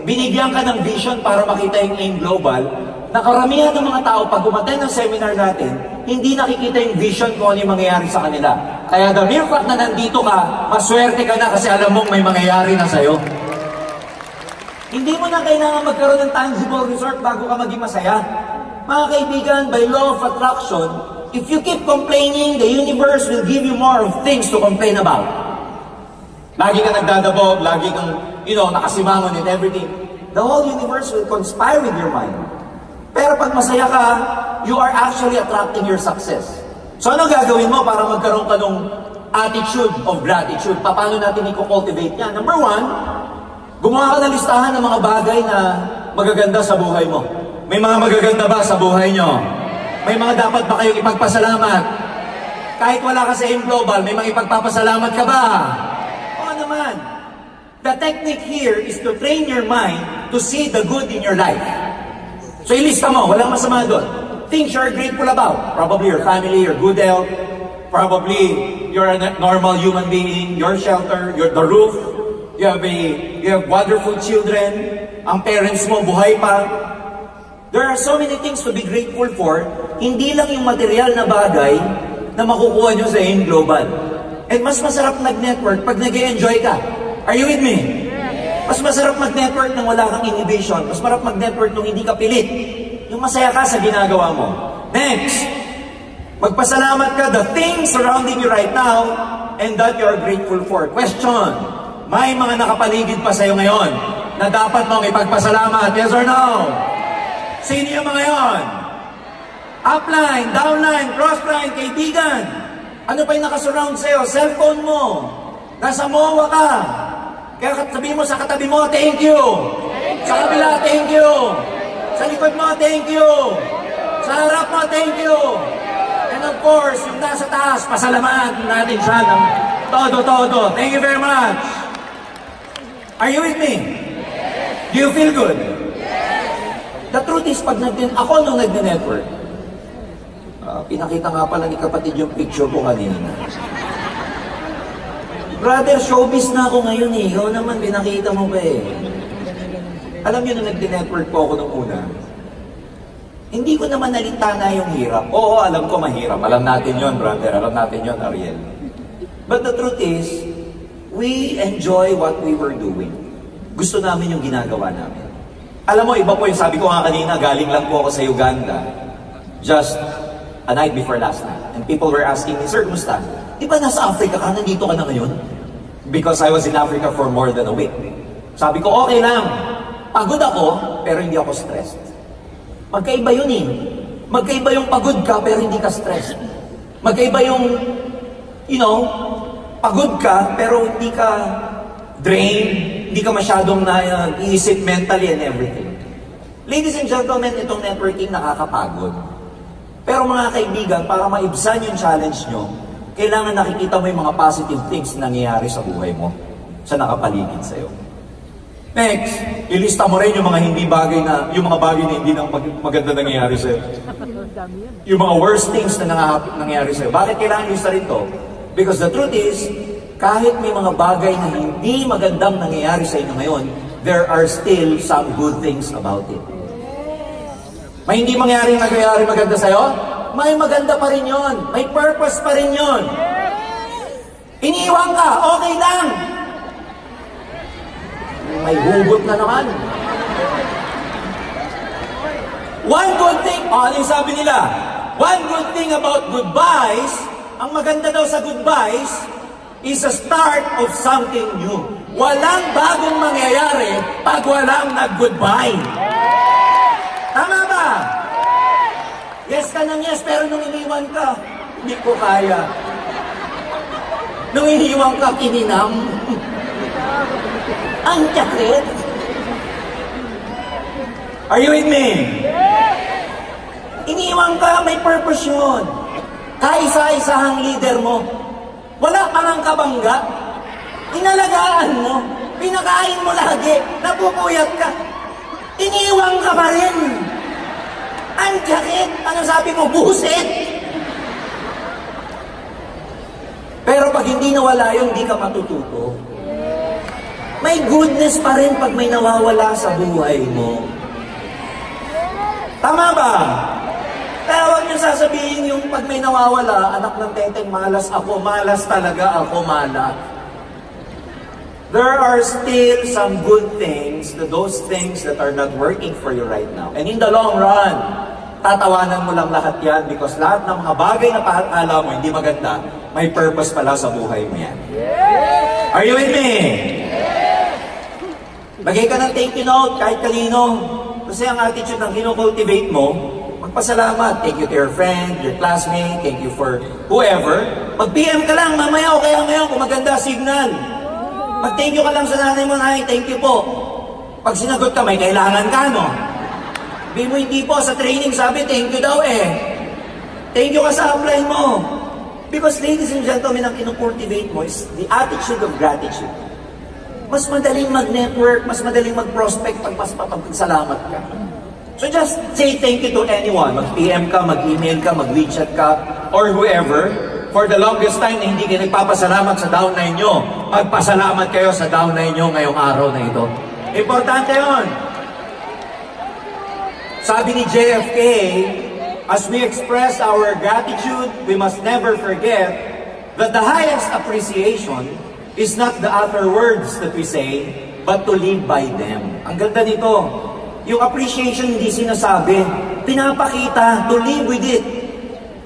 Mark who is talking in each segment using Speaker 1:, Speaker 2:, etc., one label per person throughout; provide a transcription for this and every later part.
Speaker 1: binigyan ka ng vision para makita yung AIM Global, na karamihan ng mga tao pag umattend ng seminar natin, hindi nakikita yung vision kung ano yung mangyayari sa kanila. Kaya the mere fact na nandito ka, maswerte ka na kasi alam mong may mangyayari na sa'yo. Hindi mo na kailangan magkaroon ng tangible result bago ka maging masaya. Mga kaibigan, by law of attraction, if you keep complaining, the universe will give you more of things to complain about. Lagi ka nagdadabog, lagi kang, nakasimangon and everything. The whole universe will conspire with your mind. Pero pag masaya ka, you are actually attracting your success. So ano gagawin mo para magkaroon ka ng attitude of gratitude? Paano natin i-cultivate yan? Number one, gumawa ka ng listahan ng mga bagay na magaganda sa buhay mo. May mga magaganda ba sa buhay nyo? May mga dapat ba kayong ipagpasalamat? Kahit wala ka sa AIM Global, may mga ipagpapasalamat ka ba? Oo naman. The technique here is to train your mind to see the good in your life. So ilista mo, walang masama doon. Things you're grateful about. Probably your family, your good health. Probably you're a normal human being, your shelter, the roof. You have wonderful children. Ang parents mo buhay pa. There are so many things to be grateful for. Hindi lang yung material na bagay na makukuha nyo sa AIM Global. And mas masarap nag-network pag nag-enjoy ka. Are you with me? Mas masarap mag-network nang wala kang inhibition. Mas masarap mag-network nung hindi ka pilit. Yung masaya ka sa ginagawa mo. Next, magpasalamat ka the things surrounding you right now and that you are grateful for. Question, may mga nakapaligid pa sa'yo ngayon na dapat mong ipagpasalamat? Yes or no? Sino yung mga yon? Upline, downline, crossline, kaibigan. Ano pa yung nakasurround sa'yo? Cellphone mo. Nasa MOA ka. Kaya sabihin mo sa katabi mo, thank you. Sa kabila, thank you. Sa likod mo, thank you. Sa harap mo, thank you. And of course, yung nasa taas, pasalamatan natin siya ng todo. Thank you very much. Are you with me? Do you feel good? The truth is, pag ako nung nag-network, pinakita nga pala ni kapatid yung picture ko kanina. Brother, showbiz na ako ngayon eh. Ikaw naman, pinakita mo pa eh. Alam nyo na nag-network po ako nung una. Hindi ko naman nalintana yung hirap. Oo, alam ko mahirap. Alam natin yon, brother. Alam natin yon, Ariel. But the truth is, we enjoy what we were doing. Gusto namin yung ginagawa namin. Alam mo, iba po yung sabi ko nga kanina, galing lang po ako sa Uganda. Just a night before last night. And people were asking me, Sir, kumusta? Di ba nasa Africa ka? Nandito ka na ngayon? Because I was in Africa for more than a week. Sabi ko, okay lang. Pagod ako, pero hindi ako stressed. Magkaiba yun eh. Magkaiba yung pagod ka, pero hindi ka stressed. Magkaiba yung, pagod ka, pero hindi ka drained, hindi ka masyadong naiisip mentally and everything. Ladies and gentlemen, itong networking nakakapagod. Pero mga kaibigan, para maibsan yung challenge nyo, kailangan nakikita mo yung mga positive things na nangyayari sa buhay mo, sa nakapaligid sa'yo. Next, ilista mo rin yung mga yung mga bagay na hindi maganda nangyayari sa'yo. Yung mga worst things na nangyayari sa'yo. Bakit kailangan ilista rin to? Because the truth is, kahit may mga bagay na hindi magandang nangyayari sa inyo ngayon, there are still some good things about it. May hindi nangyayari maganda sa'yo? May maganda pa rin yun. May purpose pa rin yun. Iniiwan ka, okay lang. May hugot na naman. One good thing, ano yung sabi nila? One good thing about goodbyes, ang maganda daw sa goodbyes, is a start of something new. Walang bagong mangyayari pag walang nag-goodbye. Tama ba? Yes ka ng yes, pero nung iniwan ka, hindi ko kaya. Nung iniwan ka, kininam. Ang sakit. Are you with me? Iniwan ka, may purpose yun. Kaisa-isahang leader mo. Wala ka ng kabangga. Inalagaan mo. Pinakain mo lagi. Napupuyat ka. Iniwan ka pa rin. Ang sakit. Ano sabi mo? Buset. Pero pag hindi nawala yun, hindi ka matututo. May goodness pa rin pag may nawawala sa buhay mo. Tama ba? Kaya huwag niyo sasabihin yung pag may nawawala, anak ng teteng, malas ako, malas talaga ako, malas. There are still some good things, those things that are not working for you right now. And in the long run, tatawanan mo lang lahat yan because lahat ng mga bagay na paakala mo hindi maganda, may purpose pala sa buhay mo yan. Are you with me? Lagay ka ng thank you note kahit kanino. Kasi ang attitude ng kinocultivate mo, magpasalamat. Thank you to your friend, your classmate, thank you for whoever. Mag-PM ka lang mamaya o kaya ngayon kung maganda signal. Mag-thank you ka lang sa nanay mo, nay, thank you po. Pag sinagot ka, may kailangan ka, no? Sabi mo hindi po, sa training sabi, thank you daw eh. Thank you ka sa upline mo. Because ladies and gentlemen, ang kinocultivate mo is the attitude of gratitude. Mas madaling mag-network, mas madaling mag-prospect pag mas papagsalamat ka. So just say thank you to anyone. Mag-PM ka, mag-email ka, mag-WeChat ka, or whoever. For the longest time na hindi kayo nagpapasalamat sa downline nyo, magpasalamat kayo sa downline nyo ngayong araw na ito. Importante yun. Sabi ni JFK, as we express our gratitude, we must never forget that the highest appreciation is not the utter words that we say, but to live by them. Ang ganda nito. Yung appreciation hindi sinasabi, pinapakita, to live with it.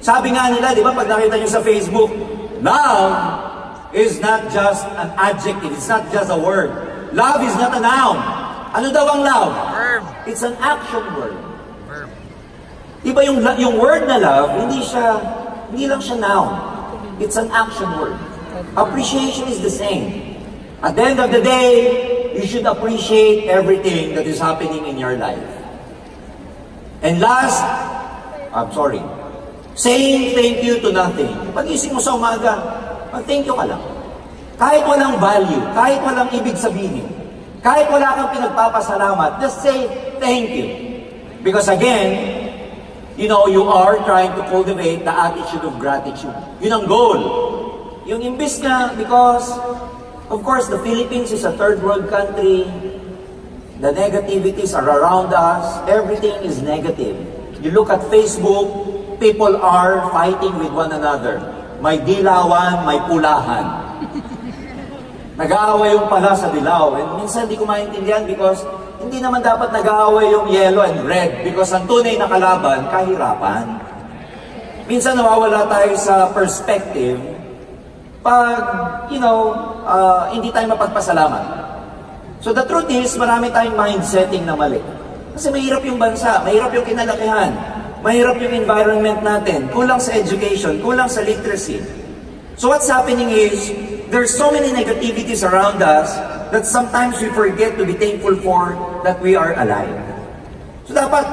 Speaker 1: Sabi nga nila, di ba, pag nakita nyo sa Facebook, love is not just an adjective, it's not just a word. Love is not a noun. Ano daw ang love? Verb. It's an action word. Verb. Di ba yung word na love, hindi lang siya noun. It's an action word. Appreciation is the same. At the end of the day, you should appreciate everything that is happening in your life. And last, saying thank you to nothing. Pag-isip mo sa umaga, mag-thank you ka lang. Kahit walang value, kahit walang ibig sabihin, kahit wala kang pinagpapasalamat, just say thank you. Because again, you know, you are trying to cultivate the attitude of gratitude. Yun ang goal. Yung imbis na, because, of course, the Philippines is a third world country, the negativities are around us, everything is negative. You look at Facebook, people are fighting with one another. May dilawan, may pulahan. Nag-aaway yung pala sa dilaw. And minsan hindi ko maintindihan because hindi naman dapat nag-aaway yung yellow and red because ang tunay na kalaban, kahirapan. Minsan nawawala tayo sa perspective pag, hindi tayo mapagpasalamat. So the truth is, marami tayong mindsetting na mali. Kasi mahirap yung bansa, mahirap yung kinalakihan, mahirap yung environment natin, kulang sa education, kulang sa literacy. So what's happening is, there's so many negativities around us that sometimes we forget to be thankful for that we are alive. So dapat,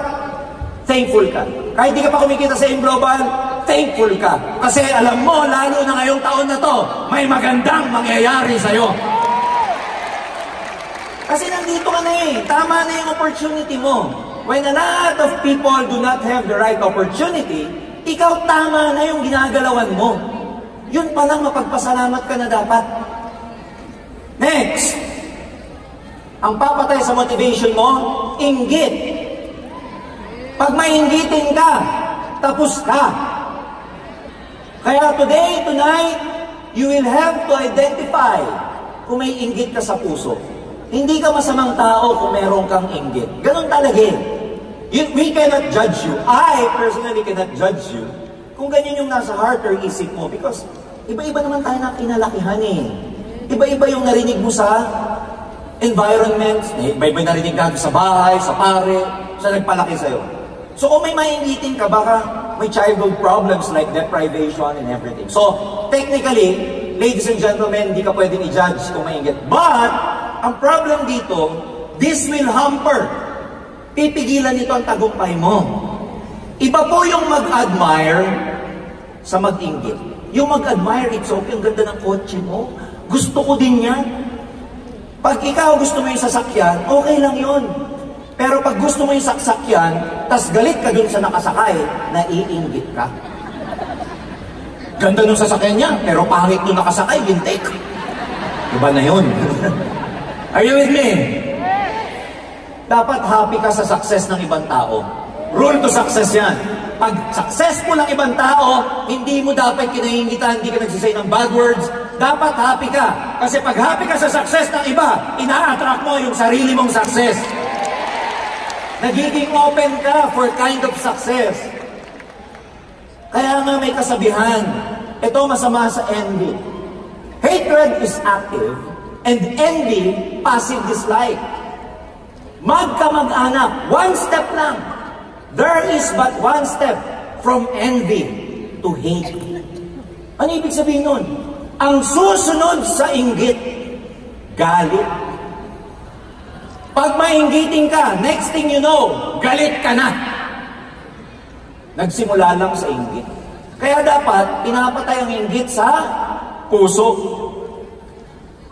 Speaker 1: thankful ka. Kahit di ka pa kumikita sa Global, thankful ka. Kasi alam mo, lalo na ngayong taon na to, may magandang mangyayari sa'yo. Kasi nandito ka na eh. Tama na yung opportunity mo. When a lot of people do not have the right opportunity, ikaw tama na yung ginagalawan mo. Yun palang mapagpasalamat ka na dapat. Next, ang papatay sa motivation mo, inggit. Pag mainggitin ka, tapos ka. Kaya today, tonight, you will have to identify kung may inggit ka sa puso. Hindi ka masamang tao kung meron kang inggit. Ganun talaga eh. We cannot judge you. I personally cannot judge you kung ganyan yung nasa heart or isip mo because iba-iba naman tayo na kinalakihan eh. Iba-iba yung narinig mo sa environment, iba-iba narinig natin sa bahay, sa pare, sa nagpalaki sa'yo. So kung may maingitin ka, baka may childhood problems like deprivation and everything. So technically, ladies and gentlemen, hindi ka pwedeng i-judge kung mainggit. But, ang problem dito, this will hamper. Pipigilan nito ang tagumpay mo. Iba po yung mag-admire sa mag-inggit. Yung mag-admire, it's okay, ang ganda ng kotse mo. Gusto ko din yan. Pag ikaw gusto mo yung sasakyan, okay lang yun. Pero pag gusto mo yung sasakyan, tas galit ka dun sa nakasakay, naiinggit ka. Ganda nung sasakyan niya, pero pangit nung nakasakay, bintik. Iba na yun. Are you with me? Dapat happy ka sa success ng ibang tao. Rule to success yan. Pag successful ang ibang tao, hindi mo dapat kinaingitan, hindi ka nagsisay ng bad words. Dapat happy ka. Kasi pag happy ka sa success ng iba, ina-attract mo yung sarili mong success. Nagiging open ka for kind of success. Kaya nga may kasabihan, ito masama sa envy. Hatred is active, and envy, passive dislike. Magkamag-anak, one step lang. There is but one step from envy to hate. Ano ibig sabihin nun? Ang susunod sa inggit, galit. Pag mainggiting ka, next thing you know, galit ka na. Nagsimula lang sa inggit. Kaya dapat, pinapatay ang inggit sa puso.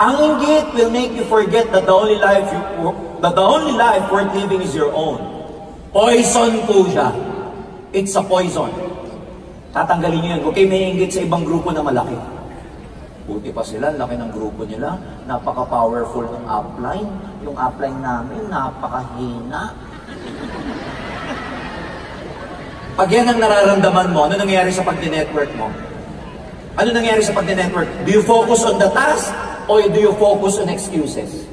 Speaker 1: Ang inggit will make you forget that the only life worth living is your own. Poison po siya. It's a poison. Tatanggalin nyo yan. Okay, may inggit sa ibang grupo na malaki. Buti pa sila, laki ng grupo nila. Napaka-powerful ng upline. Yung upline namin, napakahina. Pag yan ang nararamdaman mo, ano nangyayari sa pagdi-network mo? Ano nangyayari sa pagdi-network? Do you focus on the task or do you focus on excuses?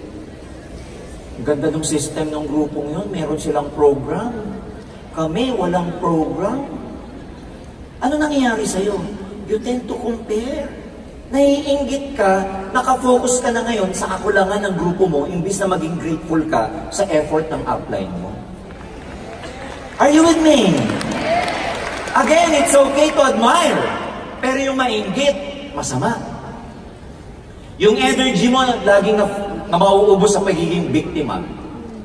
Speaker 1: Ganda ng system ng grupong yun. Meron silang program. Kami, walang program. Ano nangyayari sa'yo? You tend to compare. Naiinggit ka, nakafocus ka na ngayon sa kakulangan ng grupo mo, imbis na maging grateful ka sa effort ng upline mo. Are you with me? Again, it's okay to admire. Pero yung mainggit, masama. Yung energy mo, laging na mauubos sa pagiging biktima.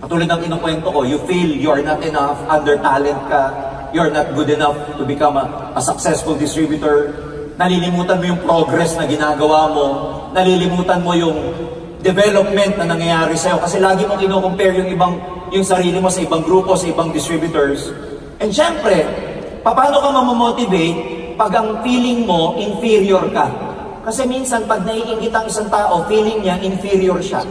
Speaker 1: Katulad ng kinukwento ko, you feel you're not enough, under talent ka, you're not good enough to become a successful distributor. Nalilimutan mo yung progress na ginagawa mo, nalilimutan mo yung development na nangyayari sa'yo. Kasi lagi mo kino-compare yung sarili mo sa ibang grupo, sa ibang distributors. And syempre, paano ka mamamotivate pag ang feeling mo, inferior ka? Kasi minsan, pag naiinggit ang isang tao, feeling niya, inferior siya.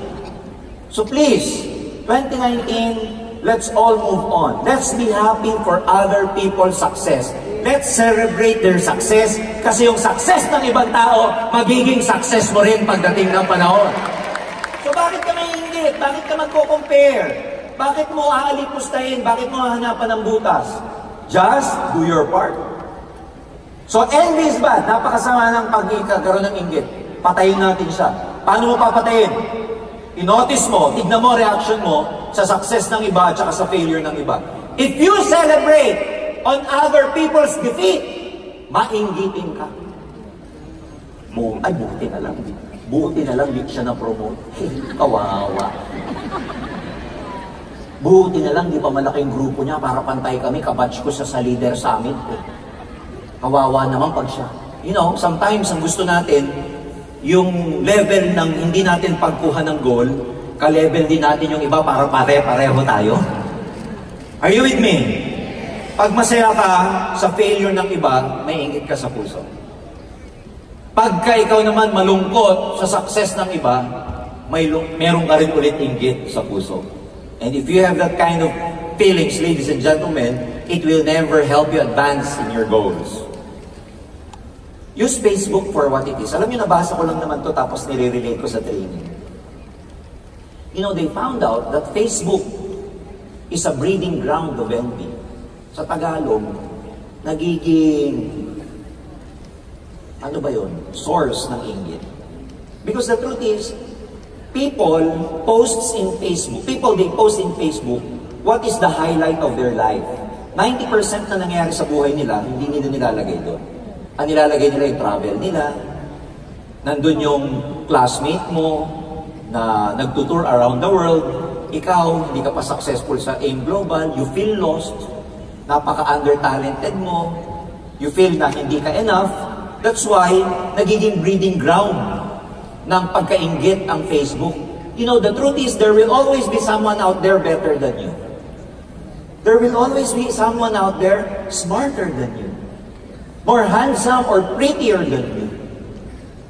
Speaker 1: So please, 2019, let's all move on. Let's be happy for other people's success. Let's celebrate their success kasi yung success ng ibang tao, magiging success mo rin pagdating ng panahon. So bakit ka naiinggit? Bakit ka magko-compare? Bakit mo aalipustahin? Bakit mo hahanapan ng butas? Just do your part. So envy is bad. Napakasama ng pagkakaroon ng inggit. Patayin natin siya. Paano mo papatayin? I-notice mo, tignan mo reaction mo sa success ng iba at saka sa failure ng iba. If you celebrate on other people's defeat, mainggitin ka. Ay, buti na lang. Buti na lang, di siya na-promote. Kawawa. Buti na lang, di pa malaking grupo niya para pantay kami, kabatch ko siya sa leader summit. Kawawa naman pag siya. You know, sometimes ang gusto natin, yung level ng hindi natin pagkuha ng goal, ka-level din natin yung iba para pare-pareho tayo. Are you with me? Pag masaya ka sa failure ng iba, may ingit ka sa puso. Pagka ikaw naman malungkot sa success ng iba, meron ka rin ulit inggit sa puso. And if you have that kind of feelings, ladies and gentlemen, it will never help you advance in your goals. Use Facebook for what it is. Alam niyo, nabasa ko lang naman to tapos nire-relate ko sa training. You know, they found out that Facebook is a breeding ground of envy. Sa Tagalog, nagiging, ano ba yun? Source ng inggit. Because the truth is, people they post in Facebook what is the highlight of their life. 90% na nangyayari sa buhay nila, hindi nila nilalagay doon. Ang nilalagay nila yung travel nila, nandun yung classmate mo na nagtutour around the world, ikaw, hindi ka pa successful sa AIM Global, you feel lost, napaka-under-talented mo, you feel na hindi ka enough. That's why, nagiging breeding ground ng pagkainggit ang Facebook. You know, the truth is, there will always be someone out there better than you. There will always be someone out there smarter than you, more handsome or prettier than you.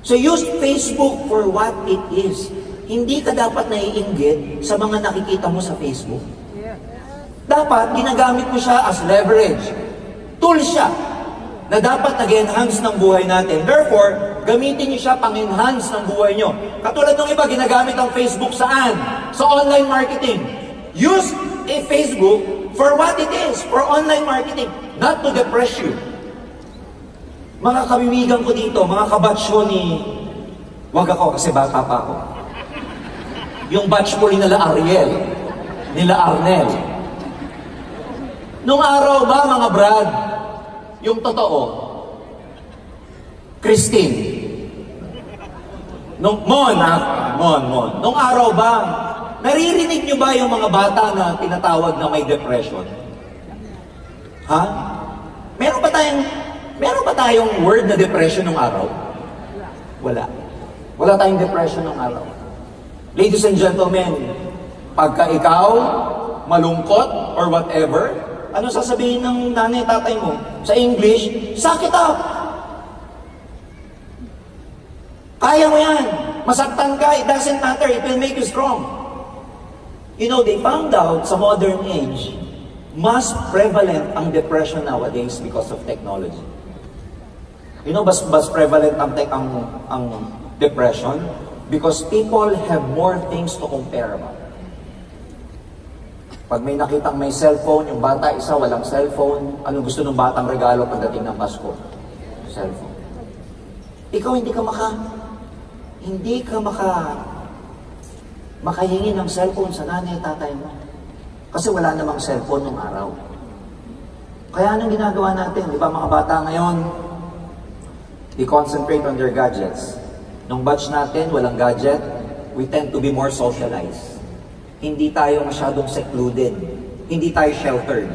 Speaker 1: So use Facebook for what it is. hindi ka dapat naiinggit sa mga nakikita mo sa Facebook. Dapat ginagamit mo siya as leverage. Tool siya na dapat nag-enhance ng buhay natin. Therefore, gamitin niyo siya pang-enhance ng buhay niyo. Katulad ng iba, ginagamit ang Facebook saan? Sa online marketing. Use a Facebook for what it is, for online marketing, not to depress you. Mga kabimigan ko dito, mga kabatch ko wag ako kasi bata pa ako. Yung batch ko nila Ariel, nila Arnel. Nung araw ba, mga brad, yung totoo, Christine, Nung araw ba, naririnig nyo ba yung mga bata na tinatawag na may depression? Ha? Meron ba tayong word na depression nung araw? Wala. Wala tayong depression nung araw. Ladies and gentlemen, pagka ikaw malungkot or whatever, ano sasabihin ng nanay tatay mo? Sa English, suck it up. Kaya mo yan. Masaktan ka, it doesn't matter. It will make you strong. You know, they found out sa modern age, mas prevalent ang depression nowadays because of technology. You know, mas prevalent ang depression because people have more things to compare about. Pag may nakitang may cellphone, yung bata isa walang cellphone, ano gusto ng batang regalo pagdating ng Pasko? Cellphone. Ikaw hindi ka makahingi ng cellphone sa nanay at tatay mo. Kasi wala namang cellphone nung araw. Kaya anong ginagawa natin? Di ba mga bata ngayon, they concentrate on their gadgets. Nung batch natin, walang gadget, we tend to be more socialized. Hindi tayo masyadong secluded. Hindi tayo sheltered.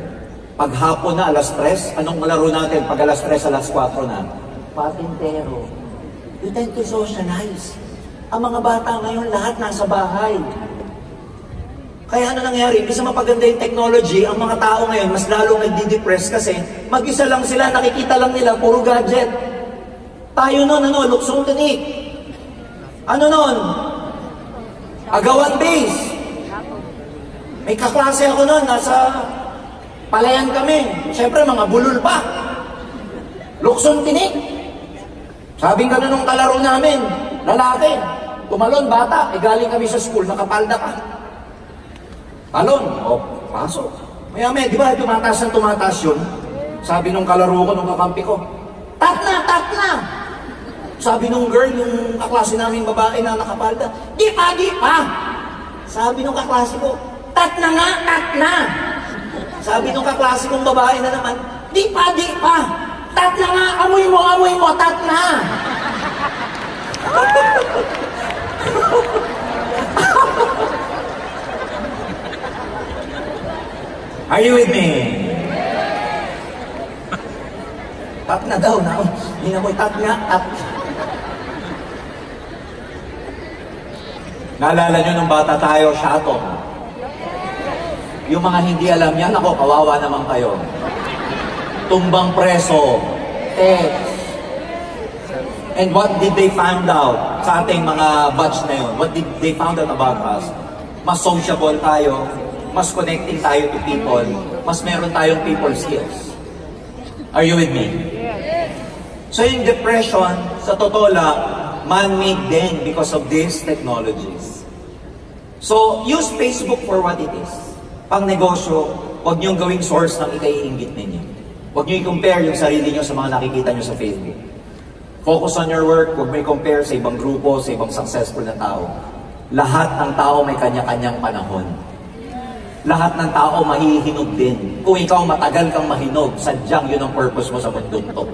Speaker 1: Pag hapon na, alas 3, anong laro natin? Pag alas 3, alas 4 na? Patintero. You tend to socialize. Ang mga bata ngayon, lahat nasa bahay. Kaya ano nangyari? Imbis na mapaganda yung technology, ang mga tao ngayon, mas lalong nagdi-depress kasi mag-isa lang sila, nakikita lang nila, puro gadget. Tayo nun, luksong tinik. Ano nun? Agawan base. May kaklase ako nun, nasa palayan kami. Siyempre, mga bulol pa. Luksong tinik. Sabing gano'n nung kalaro namin, lalaki, tumalon, bata, galing kami sa school, nakapalda ka. Talon, pasok. Maya-maya, di ba, tumataas yun? Sabi nung kalaro ko, nung kakampi ko, tat na! Sabi nung girl, yung kaklase namin babae na nakapalda, di pa! Sabi nung kaklase ko, tat na! Sabi nung kaklase kong babae na naman, di pa! Tat na nga! Amoy mo! Tat na! Are you with me? Tat na daw na. Hindi na mo tat nga. Naalala nyo nung bata tayo, shato. Yung mga hindi alam yan, ako, kawawa naman kayo. Tumbang preso, text. And what did they find out sa ating mga batch na yun? What did they found out about us? Mas sociable tayo, mas connecting tayo to people, mas meron tayong people skills. Are you with me? So yung depression, sa totoo lang, man-made din because of these technologies. So use Facebook for what it is. Pang negosyo, huwag niyong gawing source ng ikaiinggit ninyo. Huwag niyo i-compare yung sarili niyo sa mga nakikita niyo sa Facebook. Focus on your work, huwag mo i-compare sa ibang grupo, sa ibang successful na tao. Lahat ng tao may kanya-kanyang panahon. Lahat ng tao mahihinog din. Kung ikaw matagal kang mahinog, sadyang yun ang purpose mo sa mundong to.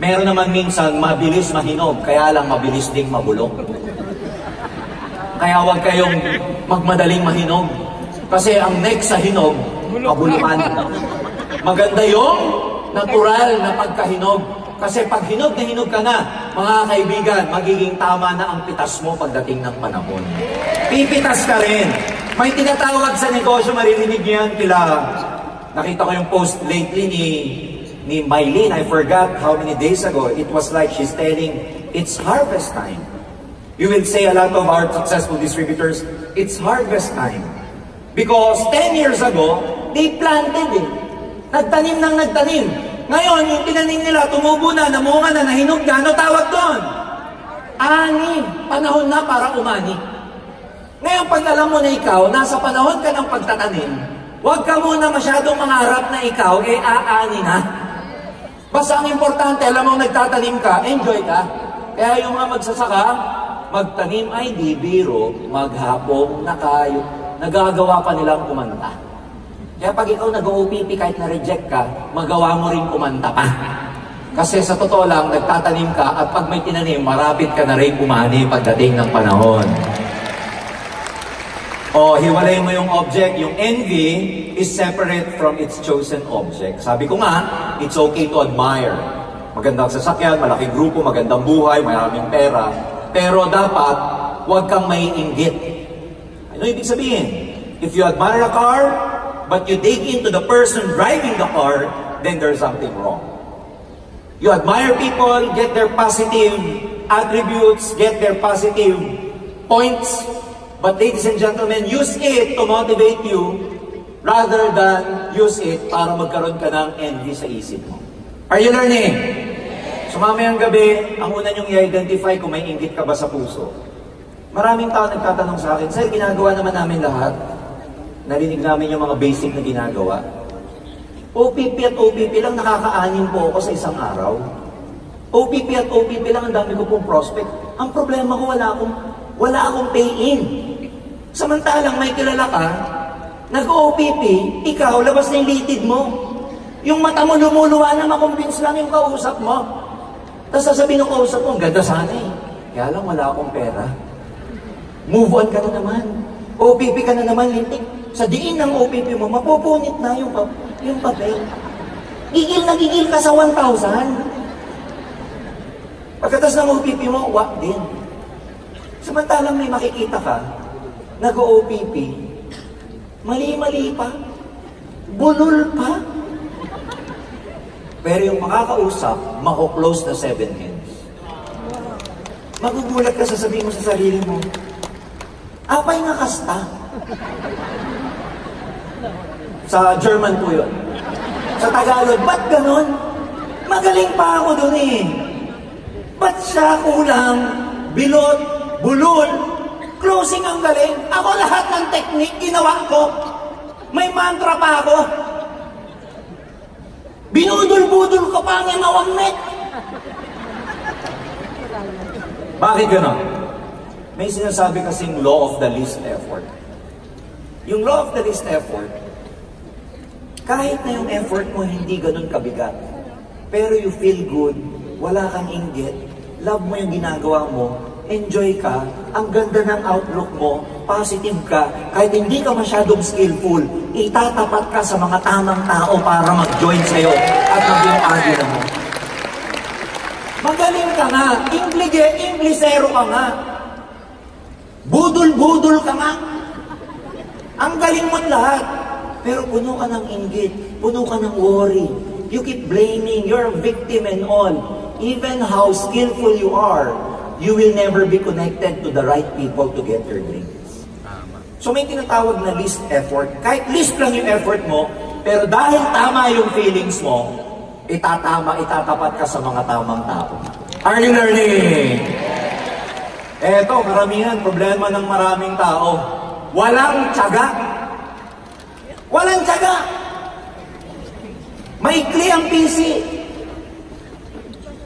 Speaker 1: Meron naman minsan mabilis mahinog, kaya lang mabilis ding mabulok. Kaya huwag kayong magmadaling mahinog. Kasi ang next sa hinog, mabulukan. Maganda yung natural na pagkahinog. Kasi pag hinog na hinog ka na, mga kaibigan, magiging tama na ang pitas mo pagdating ng panahon. Pipitas ka rin. May tinatawag sa negosyo, maririnig niyan nakita ko yung post lately ni Mylene, I forgot how many days ago, it was like she's telling, it's harvest time. You will say a lot of our successful distributors, it's harvest time. Because 10 years ago, they planted eh. Nagtanim ng nagtanim. Ngayon, yung tinanim nila, tumubo na, namunga na, nahinog na, ano tawag doon? Ani. Panahon na para umani. Ngayon, pag alam mo na ikaw, nasa panahon ka ng pagtatanim, huwag ka muna masyadong mangarap na ikaw, aani na. Basta ang importante, alam mo nagtatanim ka, enjoy ka. Kaya yung mga magsasaka, magtanim ay di biro, maghapong nakayo, nagagawa pa nilang kumanta. Kaya pag ikaw nag-OPP kahit na-reject ka, magawa mo rin kumanta pa. Kasi sa totoo lang, nagtatanim ka at pag may tinanim, marapit ka na rin umani pagdating ng panahon. O, hiwalay mo yung object, yung envy is separate from its chosen object. Sabi ko nga, it's okay to admire. Magandang sasakyan, malaking grupo, magandang buhay, maraming pera. Pero dapat, huwag kang maiinggit. Ano ibig sabihin? If you admire a car, but you dig into the person driving the car, then there's something wrong. You admire people, get their positive attributes, get their positive points, but ladies and gentlemen, use it to motivate you rather than use it para magkaroon ka ng envy sa isip mo. Are you learning? So mamayang gabi, ang una niyong i-identify kung may inggit ka ba sa puso. Maraming tao nagtatanong sa akin, Sir, ginagawa naman namin lahat. Narinig namin yung mga basic na ginagawa. OPP at OPP lang, nakaka-anim po ako sa isang araw. OPP at OPP lang, ang dami ko pong prospect. Ang problema ko, wala akong pay-in. Samantalang may kilala ka, nag-OPP, ikaw, labas na yung litid mo. Yung mata mo lumuluwa na makumbins lang yung kausap mo. Tapos sasabihin ng kausap mo, ang ganda sana eh. Kaya lang wala akong pera. Move on ka na naman. OPP ka na naman, lintik. Sa diin ng OPP mo, mapupunit na yung papel. Gigil na gigil ka sa 1,000. Pagkatas ng OPP mo, wak din. Samantalang may makikita ka, nag-OPP, mali-mali pa, bulol pa. Pero yung makakausap, mako-close na 7 hands. Magugulat ka, sasabihin mo sa sarili mo, apay nga kasta. Sa German po yun. Sa Tagalog, ba't ganun? Magaling pa ako dun eh. Ba't siya kulang, bilot, bulol, closing ang galing? Ako lahat ng technique ginawa ko. May mantra pa ako. Binudul-budul ko pa ang imawangnet. Bakit gano'n? May sinasabi kasing law of the least effort. Yung law of the least effort, kahit na yung effort mo hindi ganun kabigat, pero you feel good, wala kang inggit, love mo yung ginagawa mo, enjoy ka, ang ganda ng outlook mo, positive ka, kahit hindi ka masyadong skillful, itatapat ka sa mga tamang tao para mag-join sa'yo at maging agila mo. Magaling ka nga, Inglesero ka nga, budol-budol ka nga, ang galing mo't lahat. Pero puno ka ng inggit, puno ka ng worry. You keep blaming, you're a victim and all. Even how skillful you are, you will never be connected to the right people to get your dreams. So may tinatawag na least effort. Kahit least lang yung effort mo, pero dahil tama yung feelings mo, itatapat ka sa mga tamang tao. Are you learning? Eto, karamihan, problema ng maraming tao. Walang tiyaga. Walang tiyaga. Maikli ang PC.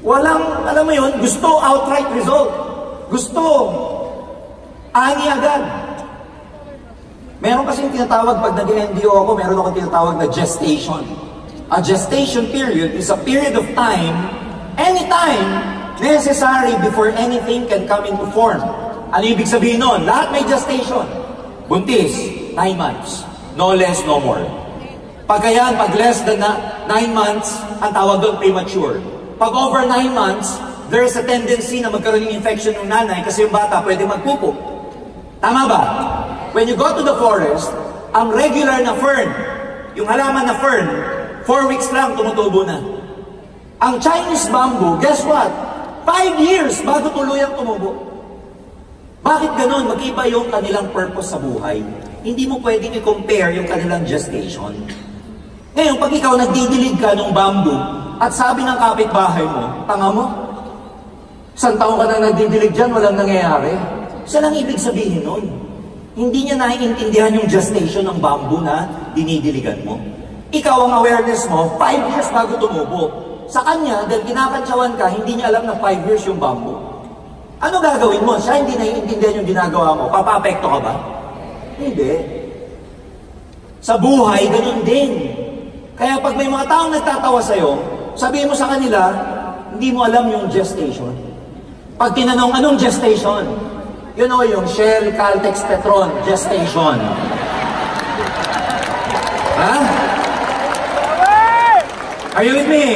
Speaker 1: Walang, alam mo yun, gusto outright result. Gusto ani agad. Meron kasing tinatawag pag nag-NDO ako, meron akong tinatawag na gestation. A gestation period is a period of time, anytime, necessary before anything can come into form. Ano ibig sabihin nun? Lahat may gestation. Buntis, 9 months. No less, no more. Pagkayan, pag less than 9 months, ang tawag doon premature. Pag over 9 months, there's a tendency na magkaroon ng infection ng nanay kasi yung bata pwede magpupo. Tama ba? When you go to the forest, ang regular na fern, yung halaman na fern, 4 weeks lang tumutubo na. Ang Chinese bamboo, guess what? 5 years bago tuluyang tumubo. Bakit ganun? Mag-iba yung kanilang purpose sa buhay. Hindi mo pwedeng i-compare yung kanilang gestation. Ngayon, pag ikaw nagdidilig ka ng bamboo at sabi ng kapitbahay mo, tanga mo, isang taon ka na nagdidilig dyan, walang nangyayari. Isa lang ibig sabihin nun. Hindi niya naiintindihan yung gestation ng bamboo na dinidiligan mo. Ikaw ang awareness mo, 5 years bago tumubo. Sa kanya, dahil kinakantsawan ka, hindi niya alam na 5 years yung bamboo. Ano gagawin mo? Siya hindi naiintindihan yung ginagawa mo. Papapekto ka ba? Hindi. Sa buhay, ganun din. Kaya pag may mga taong nagtatawa sa'yo, sabihin mo sa kanila, hindi mo alam yung gestation. Pag tinanong, anong gestation? You know, yung Shell, Caltex, Petron, gestation. Ha? Are you with me?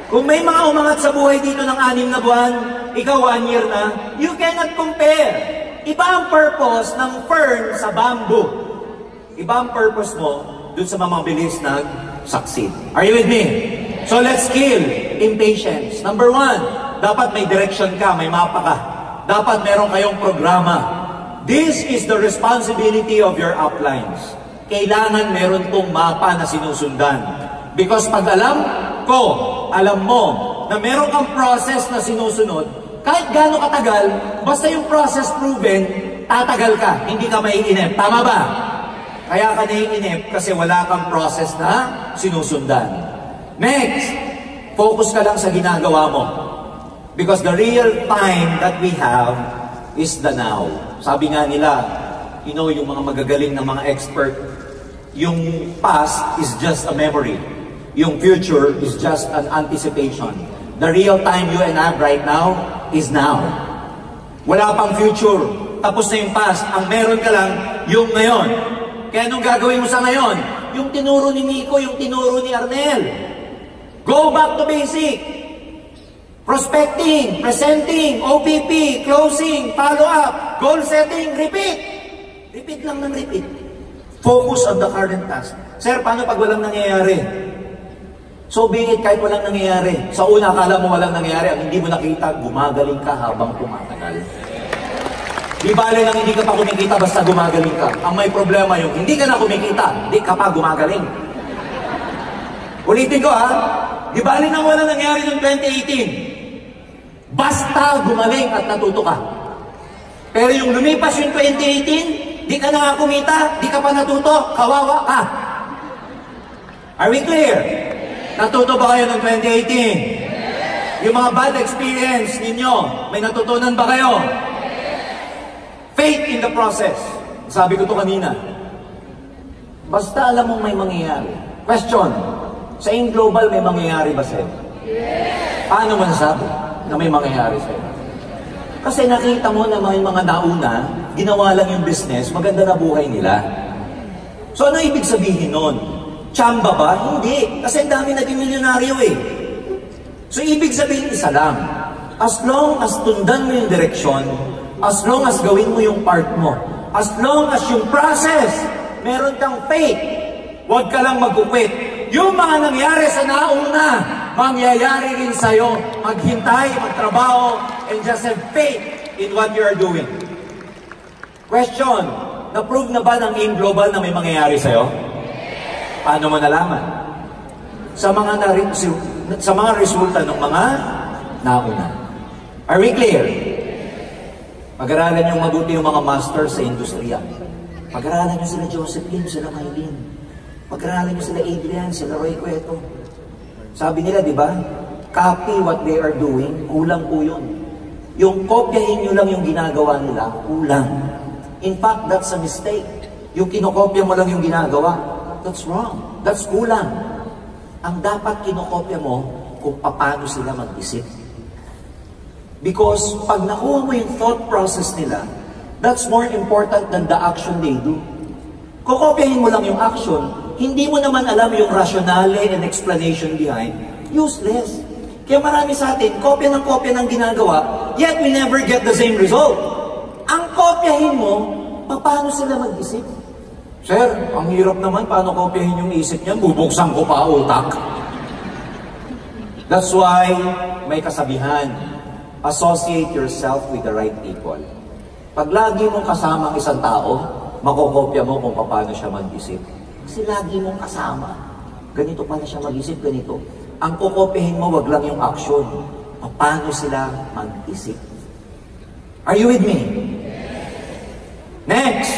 Speaker 1: Kung may mga umangat sa buhay dito ng 6 na buwan, ikaw 1 year na, you cannot compare. Iba ang purpose ng fern sa bamboo. Iba ang purpose mo dun sa mamabilis nag-succeed. Are you with me? So let's kill impatience. Number 1, dapat may direction ka, may mapa ka. Dapat meron kayong programa. This is the responsibility of your uplines. Kailangan meron tong mapa na sinusundan. Because pag alam mo, na meron kang process na sinusunod, kahit gaano katagal, basta yung process proven, tatagal ka, hindi ka maiinip. Tama ba? Kaya ka naiinip kasi wala kang process na sinusundan. Next, focus ka lang sa ginagawa mo. Because the real time that we have is the now. Sabi nga nila, you know, yung mga magagaling na mga expert, yung past is just a memory. Yung future is just an anticipation. The real time you and I have right now is now. Wala pang future. Tapos na yung past. Ang meron ka lang, yung ngayon. Kaya anong gagawin mo sa ngayon? Yung tinuro ni Nico, yung tinuro ni Arnel. Go back to basic. Prospecting, presenting, OPP, closing, follow-up, goal setting, repeat. Repeat lang ng repeat. Focus on the current task. Sir, paano pag walang nangyayari? So be it, kahit walang nangyayari. Sa una, akala mo walang nangyayari. Ang hindi mo nakita, gumagaling ka habang tumatagal. Di bale lang hindi ka pa kumikita basta gumagaling ka. Ang may problema yung hindi ka na kumikita, hindi ka pa gumagaling. Ulitin ko ha, di bale nang walang nangyari noong 2018. Basta gumaling at natuto ka. Pero yung lumipas yung 2018, di ka na kumita, di ka pa natuto, kawawa ka. Are we clear? Natuto ba kayo ng 2018? Yung mga bad experience ninyo, may natutunan ba kayo? Faith in the process. Sabi ko to kanina. Basta alam mong may mangyayari. Question, sa In Global may mangyayari ba sa'yo? Paano mo nasabi na may mangyayari sa'yo? Kasi nakita mo na may mga nauna, ginawa lang yung business, maganda na buhay nila. So ano ibig sabihin nun? Chamba ba? Hindi. Kasi ang dami naging milyonaryo eh. So, ibig sabihin isa lang. As long as tundan mo yung direksyon, as long as gawin mo yung part mo, as long as yung process, meron kang faith, huwag ka lang mag-uquit. Yung mga nangyari sa nauna, mangyayari rin sa'yo. Maghintay, magtrabaho, and just have faith in what you are doing. Question, na-prove na ba ng In Global na may mangyayari sa'yo? Paano mo nalaman? Sa mga resulta ng mga nauna. Are we clear? Pag-aralan yung mabuti yung mga masters sa industriya. Pag-aralan nyo sila Josephine, sila Maylin. Pag-aralan nyo sila Adrian, sila Roy Cueto. Sabi nila, di ba? Copy what they are doing, kulang po yun. Yung kopyahin nyo lang yung ginagawa nila, kulang. In fact, that's a mistake. Yung kinokopya mo lang yung ginagawa, that's wrong. That's kulang. Ang dapat kinokopya mo kung paano sila mag-isip. Because pag nakuha mo yung thought process nila, that's more important than the action they do. Kokopyahin mo lang yung action, hindi mo naman alam yung rationale and explanation behind, useless. Kaya marami sa atin, kopya ng ginagawa, yet we never get the same result. Ang kopyahin mo, paano sila mag-isip? Sir, ang hirap naman, paano kopyahin yung isip niyan? Bubuksan ko pa utak. That's why may kasabihan. associate yourself with the right people. Pag lagi mong kasama ang isang tao, makokopya mo kung paano siya mag-isip. Kasi lagi mong kasama. Ganito pala siya mag-isip, ganito. Ang kokopyahin mo, wag lang yung action. Paano sila mag-isip. Are you with me? Next.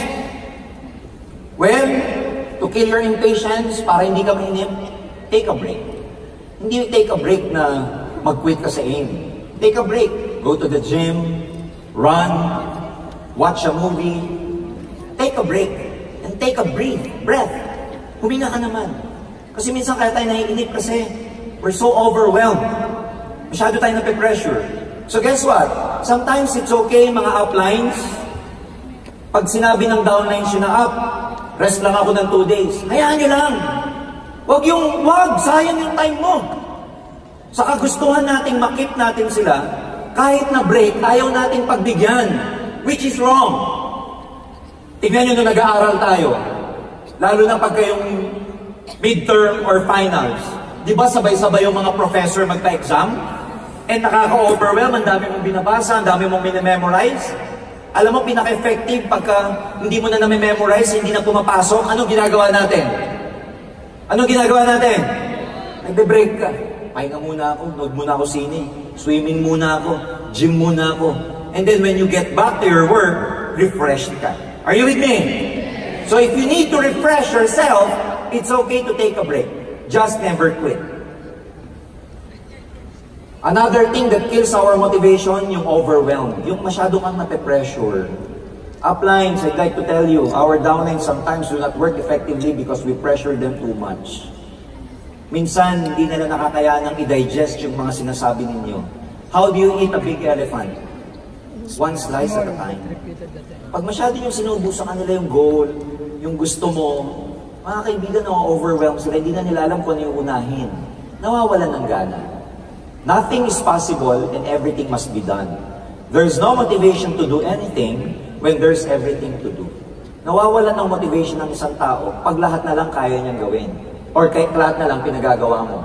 Speaker 1: Well, to kill your impatience, para hindi ka mainip, take a break. Hindi take a break na mag-quit ka sa aim. Take a break. Go to the gym, run, watch a movie. Take a break. And take a breath. Huminga ka naman. Kasi minsan kaya tayo naiinip kasi we're so overwhelmed. Masyado tayo nape-pressure. So guess what? Sometimes it's okay mga uplines. Pag sinabi ng downlines yun na up, rest lang ako ng 2 days. Hayaan nyo lang. Wag, sayang yung time mo. Sa kagustuhan nating makip natin sila, kahit na break, ayaw nating pagbigyan. Which is wrong. Tignan nyo nung nag-aaral tayo. Lalo na pagka yung midterm or finals. Di ba sabay-sabay yung mga professor magpa-exam? And nakaka-overwhelm, ang dami mong binabasa, ang dami mong minamemorize. Alam mo, pinaka-effective pagka hindi mo na nami-memorize, hindi na pumapasok, anong ginagawa natin? Anong ginagawa natin? Nagbe-break ka. Pahinga muna ako, nood muna ako sine, swimming muna ako, gym muna ako. And then when you get back to your work, refreshed ka. Are you with me? So if you need to refresh yourself, it's okay to take a break. Just never quit. Another thing that kills our motivation, yung overwhelm. Yung masyado kang nape-pressure. Uplines, I'd like to tell you, our downlines sometimes do not work effectively because we pressure them too much. Minsan, hindi nila nakakayanang i-digest yung mga sinasabi ninyo. How do you eat a big elephant? One slice at a time. Pag masyado yung sinubo sa kanila yung goal, yung gusto mo, mga kaibigan, na-overwhelm sila, hindi na nila alam kung ano yung unahin. Nawawalan ng gana. Nothing is possible and everything must be done. There's no motivation to do anything when there's everything to do. Nawawalan ng motivation ng isang tao pag lahat na lang kaya niyang gawin. Or kahit lahat na lang pinagagawa mo.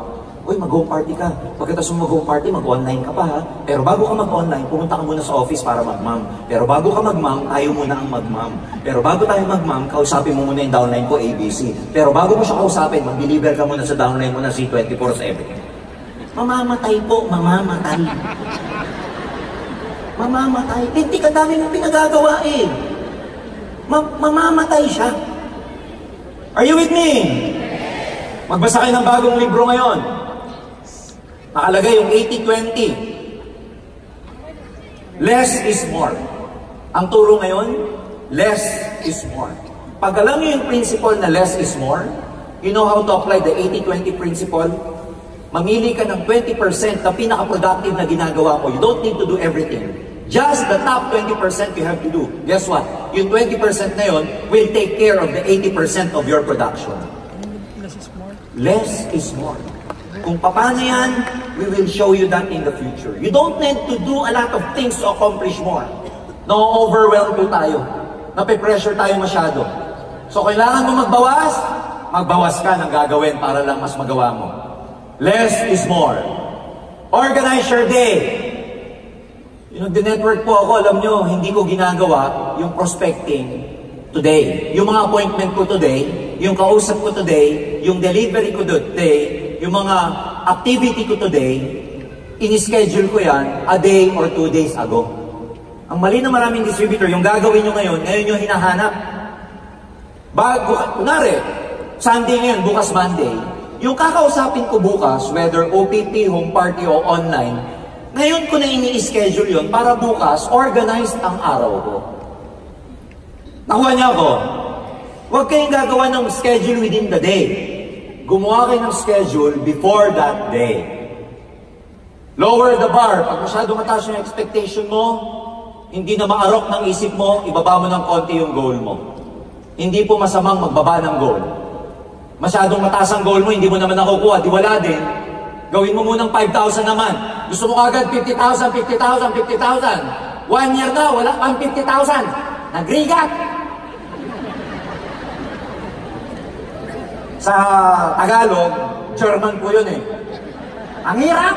Speaker 1: Uy, mag-home party ka. Pagkatapos mo mag-home party, mag-online ka pa ha. Pero bago ka mag-online, pumunta ka muna sa office para mag-mom. Pero bago ka mag-mom, tayo muna ang mag-mom. Pero bago tayo mag-mom, kausapin mo muna yung downline ko, ABC. Pero bago mo siya kausapin, mag-deliver ka muna sa downline mo na C24/7. Mamamatay po, mamamatay. Mamamatay. Hindi ka dami mong pinagagawa eh. Mamamatay siya. Are you with me? Magbasa kayo ng bagong libro ngayon. Nakalagay yung 80-20. Less is more. Ang turo ngayon, less is more. Pag alam niyo yung principle na less is more, you know how to apply the 80-20 principle? Mamili ka ng 20% na pinaka-productive na ginagawa mo. You don't need to do everything. Just the top 20% you have to do. Guess what? Yung 20% na yun will take care of the 80% of your production. Less is more. Kung paano yan, we will show you that in the future. You don't need to do a lot of things to accomplish more. Na-overwhelm po tayo. Nape-pressure tayo masyado. So kailangan mo magbawas, magbawas ka ng gagawin para lang mas magawa mo. Less is more. Organize your day. Yung nag-network po ako, alam nyo, hindi ko ginagawa yung prospecting today. Yung mga appointment ko today, yung kausap ko today, yung delivery ko today, yung mga activity ko today, in-schedule ko yan a day or 2 days ago. Ang mali na maraming distributor, yung gagawin nyo ngayon yung hinahanap. Kunwari, Sunday ngayon, bukas Monday, yung kakausapin ko bukas, whether OPP, home party, o online, ngayon ko na ini-schedule yun para bukas, organized ang araw ko. Nakuha niya ako. Huwag kayong gagawa ng schedule within the day. Gumawa kayo ng schedule before that day. Lower the bar. Pag masyado mataas yung expectation mo, hindi na maarok ng isip mo, ibaba mo ng konti yung goal mo. Hindi po masamang magbaba ng goal. Masyadong mataas ang goal mo, hindi mo naman nakukuha, di wala din. Gawin mo munang 5,000 naman. Gusto mo agad 50,000, 50,000, 50,000. 1 year na, wala pang 50,000. Nagrigat. Sa Tagalog, German po yun eh. Ang hirap!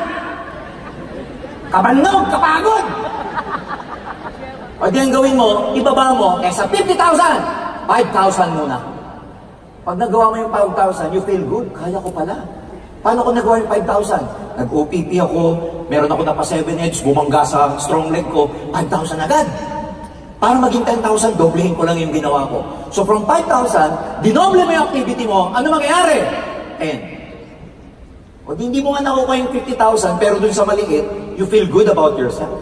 Speaker 1: Kabannog, kapagod! O di ang gawin mo, ibaba mo, sa 50,000, 5,000 muna. Pag nagawa mo yung 5,000, you feel good, kaya ko pala. Paano ko nagawa yung 5,000? Nag-OPP ako, meron ako na pa 7 edge, bumangga sa strong leg ko, 5,000 agad. Para maging 10,000, doblehin ko lang yung ginawa ko. So from 5,000, dinoble mo yung activity mo, ano mangyayari? 10. O hindi mo nga nakuha yung 50,000, pero dun sa maliit, you feel good about yourself.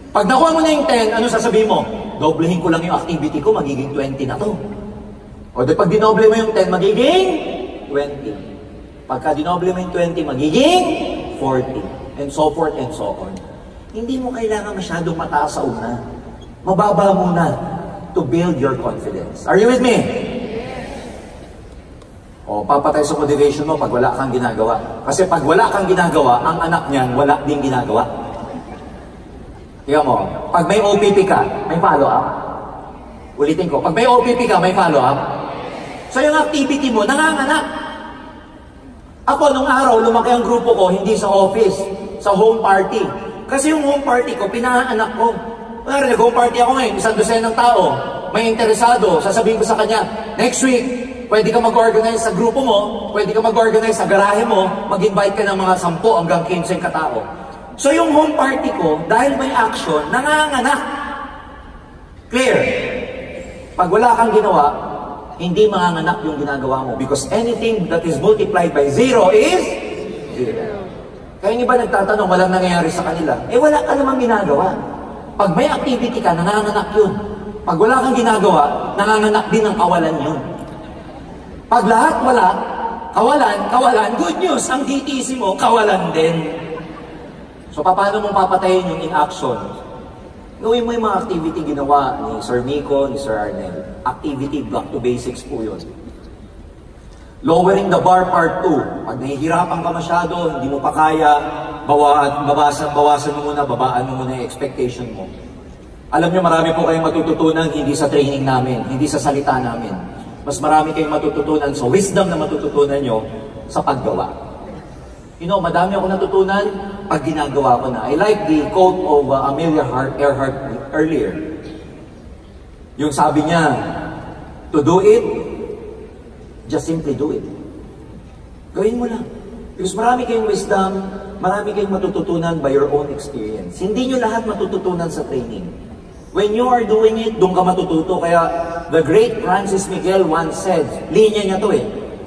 Speaker 1: Pag nakuha mo na yung 10, ano sasabihin mo? Doblehin ko lang yung activity ko, magiging 20 na to. O di pag dinoble mo yung 10, magiging 20. Pagka dinoble mo yung 20, magiging 40. And so forth and so on. Hindi mo kailangan masyadong mataas sa una. Mababa muna to build your confidence. Are you with me? O, papatay sa motivation mo pag wala kang ginagawa. Kasi pag wala kang ginagawa, ang anak niyan wala ding ginagawa. Tingnan mo, pag may OPP ka, may follow-up. Ulitin ko, pag may OPP ka, may follow-up. So yung activity mo, nanganganak. Ako, nung araw, lumaki ang grupo ko, hindi sa office, sa home party. Kasi yung home party ko, pinaanak ko. Kaya nag-home party ako ngayon, 100 ng tao, may interesado, sasabihin ko sa kanya, next week, pwede ka mag-organize sa grupo mo, pwede ka mag-organize sa garahe mo, mag-invite ka ng mga 10 hanggang 15 katao. So yung home party ko, dahil may action, nanganganak. Clear? Pag wala kang ginawa, hindi manganganak yung ginagawa mo because anything that is multiplied by 0 is 0. Kaya yung iba nagtatanong, walang nangyayari sa kanila. Wala ka namang ginagawa. Pag may activity ka, nanganganak yun. Pag wala kang ginagawa, nanganganak din ang kawalan yun. Pag lahat wala, kawalan, good news, ang DTC mo, kawalan din. So, paano mong papatayin yung inaction? Gawin mo yung mga activity ginawa ni Sir Nico, ni Sir Arnel. Activity, back to basics po yun. Lowering the bar part 2. Pag nahihirapan ka masyado, hindi mo pa kaya, bawasan mo muna, babaan mo muna yung expectation mo. Alam nyo, marami po kayong matututunan hindi sa training namin, hindi sa salita namin. Mas marami kayong matututunan sa wisdom na matututunan nyo sa paggawa. You know, madami ako natutunan pag ginagawa ko na. I like the quote of Amelia Earhart earlier. Yung sabi niya, to do it, just simply do it. Gawin mo lang. Because marami kayong wisdom, marami kayong matututunan by your own experience. Hindi nyo lahat matututunan sa training. When you are doing it, doon ka matututo. Kaya the great Francis Miguel once said, linya niya to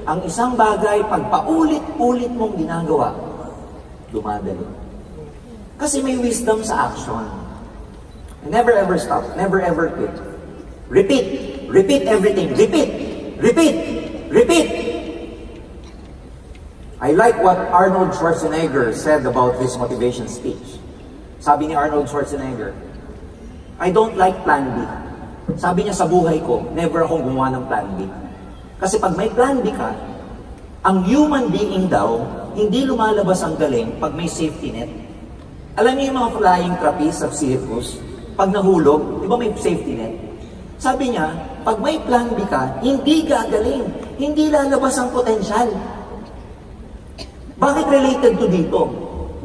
Speaker 1: ang isang bagay, pag paulit-ulit mong ginagawa, dumadali. Kasi may wisdom sa action. Never ever stop. Never ever quit. Repeat. Repeat everything. Repeat. Repeat. Repeat. I like what Arnold Schwarzenegger said about his motivation speech. Sabi ni Arnold Schwarzenegger, I don't like plan B. Sabi niya sa buhay ko, never akong gumawa ng plan B. Kasi pag may plan B ka, ang human being daw, hindi lumalabas ang galing pag may safety net. Alam niyo yung mga flying trapeze sa circus, pag nahulog, di ba may safety net? Sabi niya, pag may plan B ka, hindi gagaling, hindi lalabas ang potensyal. Bakit related to dito?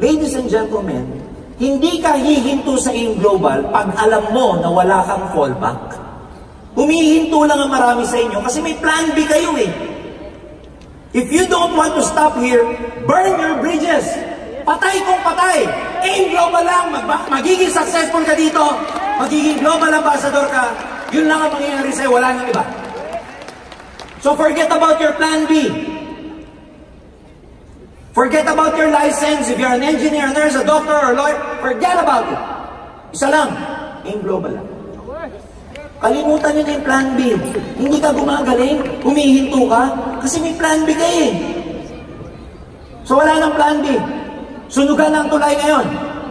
Speaker 1: Ladies and gentlemen, hindi ka hihinto sa iyong global pag alam mo na wala kang fallback. Humihinto lang ang marami sa inyo kasi may plan B kayo If you don't want to stop here, burn your bridges. Patay kung patay. Aim global lang. Magiging successful ka dito. Magiging global ambassador ka. Yun lang ang mangyayari sa'yo. Wala nang iba. So forget about your plan B. Forget about your license. If you're an engineer, a nurse, a doctor, or lawyer, forget about it. Isa lang. Aim global lang. Kalimutan nyo na yung plan B. Hindi ka gumagaling, humihinto ka, kasi may plan B ka So wala nang plan B. Sunugan ang tulay ngayon.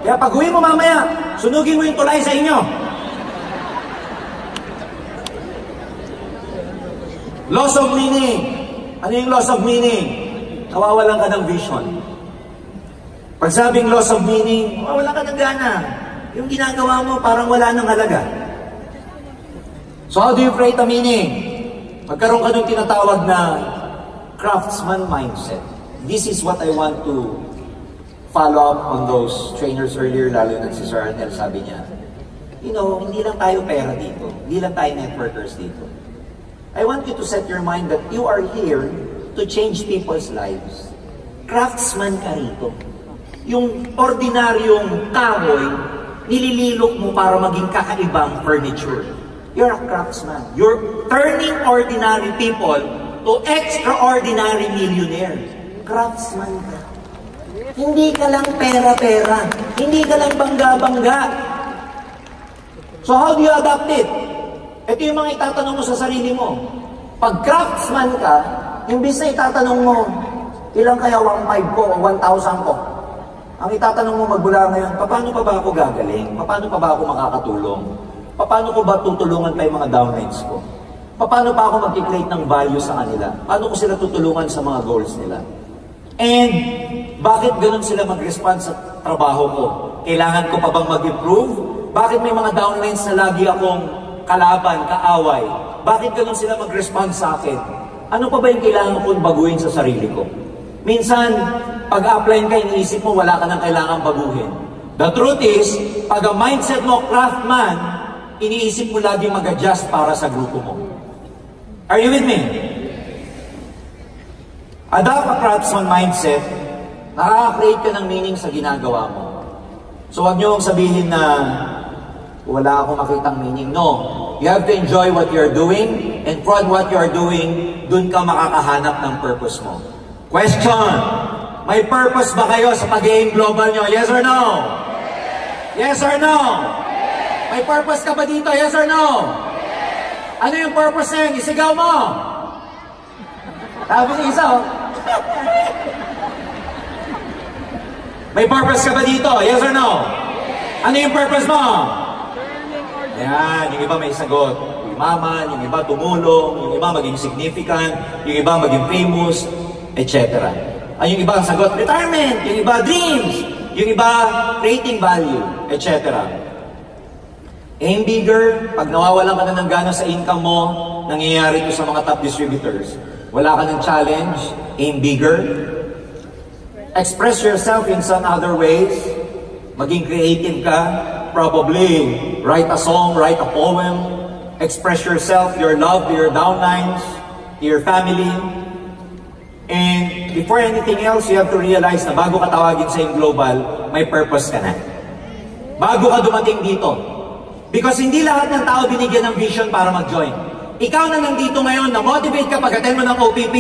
Speaker 1: Kaya pag uwi mo mamaya, sunugin mo yung tulay sa inyo. Loss of meaning. Ano yung loss of meaning? Nawawalan ka ng vision. Pag sabing loss of meaning, wala ka ng gana. Yung ginagawa mo parang wala nang halaga. So how do you create a meaning? Magkaroon ka ng tinatawag na craftsman mindset. This is what I want to follow up on those trainers earlier, lalo na si Sir Arnel, sabi niya, you know, hindi lang tayo pera dito. Hindi lang tayo networkers dito. I want you to set your mind that you are here to change people's lives. Craftsman ka rito. Yung ordinaryong kahoy, nilililok mo para maging kakaibang furniture. You're a craftsman. You're turning ordinary people to extraordinary millionaires. Craftsman ka. Hindi ka lang pera-pera. Hindi ka lang bangga-bangga. So how do you adapt it? Ito yung mga itatanong mo sa sarili mo. Pag craftsman ka, imbis na itatanong mo, ilang kaya 1,500 ko o 1,000 ko? Ang itatanong mo magmula ngayon, paano pa ba ako gagaling? Paano pa ba ako makakatulong? Paano ko ba tutulungan pa yung mga downlines ko? Paano pa ako mag-create ng value sa kanila? Paano ko sila tutulungan sa mga goals nila? And bakit ganun sila mag-respond sa trabaho ko? Kailangan ko pa bang mag-improve? Bakit may mga downlines na lagi akong kalaban, kaaway? Bakit ganun sila mag-respond sa akin? Ano pa ba yung kailangan kong baguhin sa sarili ko? Minsan, pag-apply ka, iniisip mo, wala ka nang kailangan baguhin. The truth is, pag ang mindset mo, craftman, iniisip mo lagi mag-adjust para sa grupo mo. Are you with me? Adopt a craftsman mindset, nakaka-create ka ng meaning sa ginagawa mo. So wag niyo sabihin na wala akong makitang meaning. No. You have to enjoy what you're doing, and from what you're doing, dun ka makakahanap ng purpose mo. Question! May purpose ba kayo sa pag-aim global nyo? Yes or no? Yes or no? May purpose ka ba dito? Yes or no? Ano yung purpose na yun? Isigaw mo! Sabi ni isa, oh. May purpose ka ba dito? Yes or no? Ano yung purpose mo? Yan, yung iba may sagot. Umaman, yung iba tumulong, yung iba maging significant, yung iba maging famous, etc. Ay, yung iba ang sagot, retirement, yung iba dreams, yung iba creating value, etc. Aim bigger, pag nawawalan ka na ng gana sa income mo, nangyayari ito sa mga top distributors. Wala ka ng challenge, aim bigger. Express yourself in some other ways. Maging creative ka. Probably write a song, write a poem. Express yourself, your love to your downlines, to your family. And before anything else, you have to realize na bago ka tawagin sa global, may purpose ka na. Bago ka dumating dito. Because hindi lahat ng tao binigyan ng vision para mag-join. Ikaw na nandito ngayon, na-motivate ka pag-attend mo ng OPP,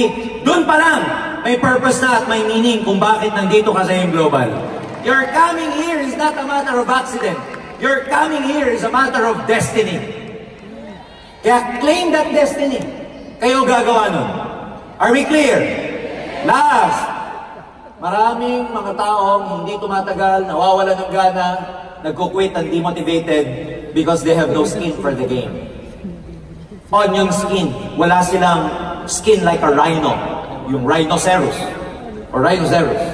Speaker 1: dun pa lang, may purpose na at may meaning kung bakit nandito ka sa global. Your coming here is not a matter of accident. Your coming here is a matter of destiny. Kaya claim that destiny. Kayo gagawa nun. Are we clear? Last, maraming mga taong hindi tumatagal, nawawala ng gana, nagkukwit and demotivated because they have no skin for the game. Onion skin. Wala silang skin like a rhino. Yung rhinoceros. Or rhinoceros.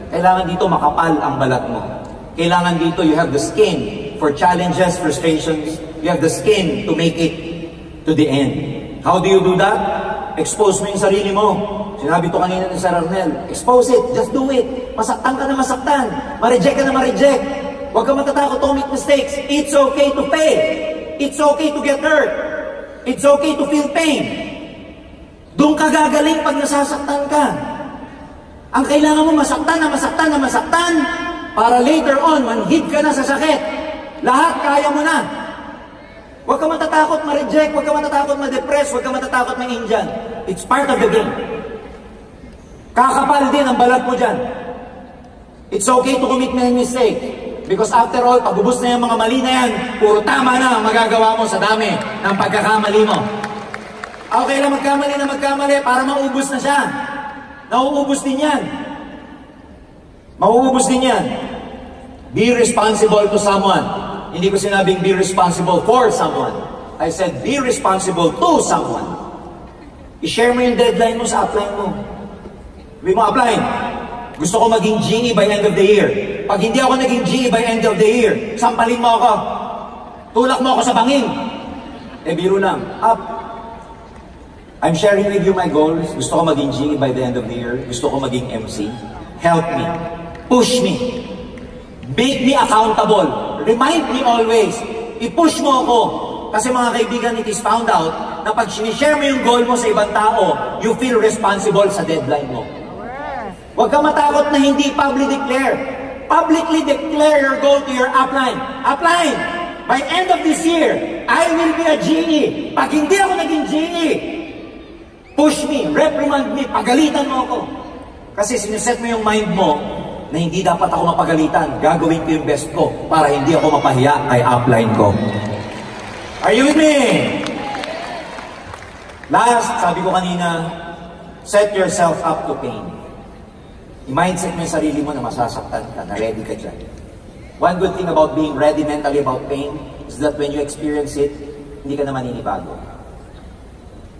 Speaker 1: Kailangan dito makapal ang balat mo. Kailangan dito you have the skin for challenges, frustrations. You have the skin to make it to the end. How do you do that? Expose mo yung sarili mo. Sinabi to kanina ni Sir Arnel. Expose it. Just do it. Masaktan ka na masaktan. Ma-reject ka na ma-reject. Huwag ka matatakot to make mistakes. It's okay to fail. It's okay to get hurt. It's okay to feel pain. Doon ka gagaling pag nasasaktan ka. Ang kailangan mo masaktan na masaktan na masaktan para later on, manhid ka na sa sakit. Lahat kaya mo na. Huwag ka matatakot ma-reject, huwag ka matatakot ma-depress, huwag ka matatakot ma-Indian. It's part of the game. Kakapal din ang balat mo dyan. It's okay to commit many mistakes. Because after all, pag ubos na yung mga mali na yan, puro tama na ang magagawa mo sa dami ng pagkakamali mo. Okay lang magkamali para maubos na siya. Nauubos din yan. Mauubos din yan. Be responsible to someone. Hindi ko sinabing be responsible for someone. I said be responsible to someone. I-share mo yung deadline mo sa upline mo. Sabi mo, upline, gusto ko maging GE by end of the year. Pag hindi ako naging GE by end of the year, sampalin mo ako. Tulak mo ako sa bangin. Biro lang. Up. I'm sharing with you my goals. Gusto ko maging GE by the end of the year. Gusto ko maging MC. Help me. Push me. Make me accountable. Remind me always. I-push mo ako. Kasi mga kaibigan, it is found out na pag sinishare mo yung goal mo sa ibang tao, you feel responsible sa deadline mo. Huwag ka matakot na hindi publicly declare. Publicly declare your goal to your upline. Upline, by end of this year, I will be a GE. Pag hindi ako naging GE, push me, reprimand me, pagalitan mo ako. Kasi siniset mo yung mind mo na hindi dapat ako mapagalitan. Gagawin ko yung best ko para hindi ako mapahiya kay upline ko. Are you with me? Last, sabi ko kanina, set yourself up to pain. I-mindset mo yung sarili mo na masasaktan ka, na ready ka dyan. One good thing about being ready mentally about pain is that when you experience it, hindi ka na maninibago.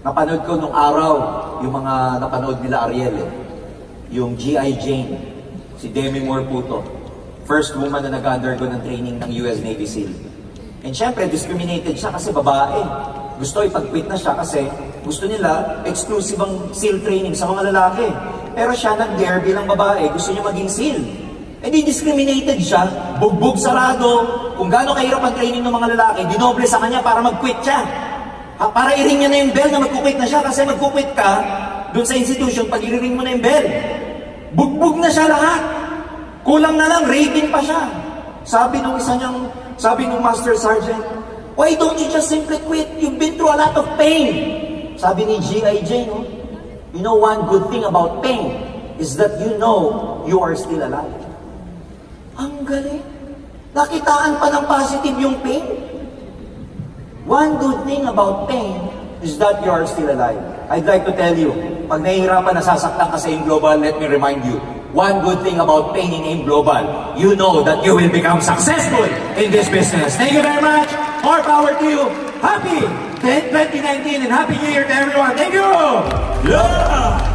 Speaker 1: Napanood ko nung araw, yung mga napanood nila Ariel, yung G.I. Jane, si Demi Moore Puto, first woman na nag-undergo ng training ng US Navy SEAL. And syempre, discriminated siya kasi babae. Gusto ipag-quit na siya kasi gusto nila exclusive ang SEAL training sa mga lalaki. Pero siya nag-dare bilang babae, gusto niya maging SEAL. E di discriminated siya, bugbog sarado, kung gaano kahirap ang training ng mga lalaki, dinoble sa kanya para mag-quit siya. Para i-ring niya na yung bell na mag-quit na siya kasi mag-quit ka dun sa institution pag i-ring mo na yung bell. Bugbog na siya lahat. Kulang na lang, raping pa siya. Sabi nung Master Sergeant, why don't you just simply quit? You've been through a lot of pain. Sabi ni G.I. Jane, no? You know, one good thing about pain is that you know you are still alive. Ang galing. Nakitaan pa ng positive yung pain. One good thing about pain is that you are still alive. I'd like to tell you, pag nahihirapan, nasasaktan ka sa AIM Global, let me remind you, one good thing about pain in AIM Global, you know that you will become successful in this business. Thank you very much. More power to you. Happy 2019 and Happy New Year to everyone. Thank you. Yeah.